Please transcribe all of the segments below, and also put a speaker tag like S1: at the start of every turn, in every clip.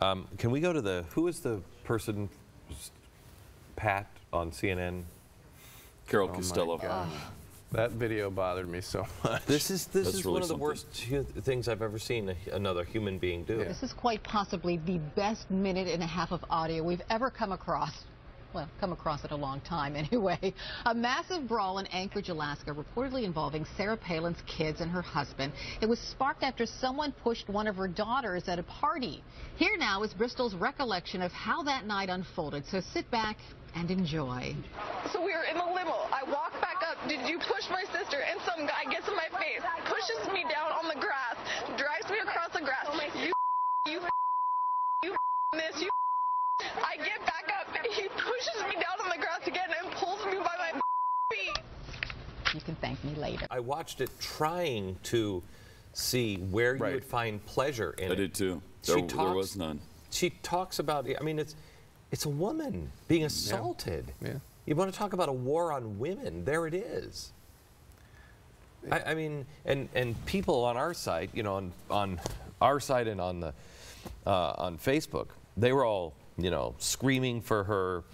S1: Can we go to the, who is the person, Pat on CNN?
S2: Carol Costello.
S3: That video bothered me so much.
S1: This is
S2: really
S1: one of the
S2: something.
S1: worst things I've ever seen another human being do.
S4: This is quite possibly the best minute and a half of audio we've ever come across. Well, come across it a long time anyway. A massive brawl in Anchorage, Alaska, reportedly involving Sarah Palin's kids and her husband. It was sparked after someone pushed one of her daughters at a party. Here now is Bristol's recollection of how that night unfolded. So sit back and enjoy.
S5: So we were in the limo. I walked back up. Did you push my sister? And some guy gets in my face, pushes me down on the grass, drives me across the grass. You this, you. I get back up. He pushes me down on the grass again and pulls me by my feet.
S4: You can thank me later.
S1: I watched it trying to see where you would find pleasure in it.
S2: I did too. There was none.
S1: She talks about, I mean, it's a woman being assaulted.
S3: Yeah.
S1: You want to talk about a war on women? There it is. I mean, and people on our site, you know, on our site and on the on Facebook, they were all, you know, screaming for her,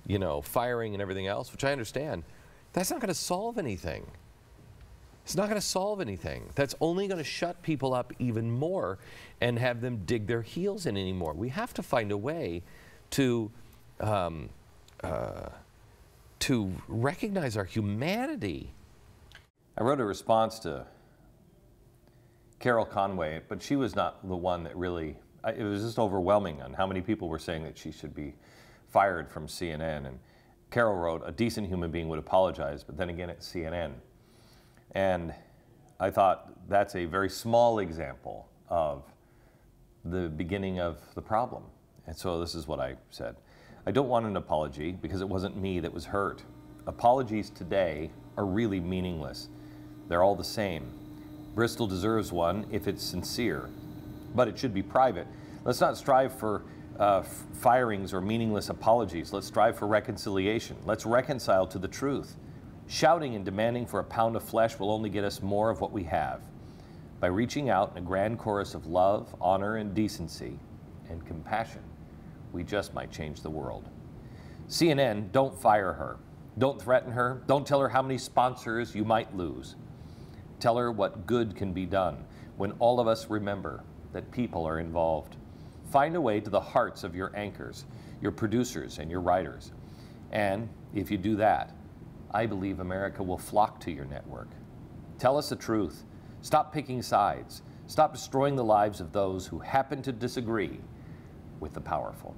S1: you know, firing and everything else, which I understand. That's not going to solve anything. It's not going to solve anything. That's only going to shut people up even more and have them dig their heels in anymore. We have to find a way to recognize our humanity. I wrote a response to Carol Conway, but she was not the one that really, it was just overwhelming on how many people were saying that she should be fired from CNN. And Carol wrote, a decent human being would apologize, but then again, it's CNN. And I thought that's a very small example of the beginning of the problem. And so this is what I said. I don't want an apology because it wasn't me that was hurt. Apologies today are really meaningless. They're all the same. Bristol deserves one if it's sincere, but it should be private. Let's not strive for firings or meaningless apologies. Let's strive for reconciliation. Let's reconcile to the truth. Shouting and demanding for a pound of flesh will only get us more of what we have. By reaching out in a grand chorus of love, honor, and decency, and compassion, we just might change the world. CNN, don't fire her. Don't threaten her. Don't tell her how many sponsors you might lose. Tell her what good can be done when all of us remember that people are involved. Find a way to the hearts of your anchors, your producers, and your writers. And if you do that, I believe America will flock to your network. Tell us the truth. Stop picking sides. Stop destroying the lives of those who happen to disagree with the powerful.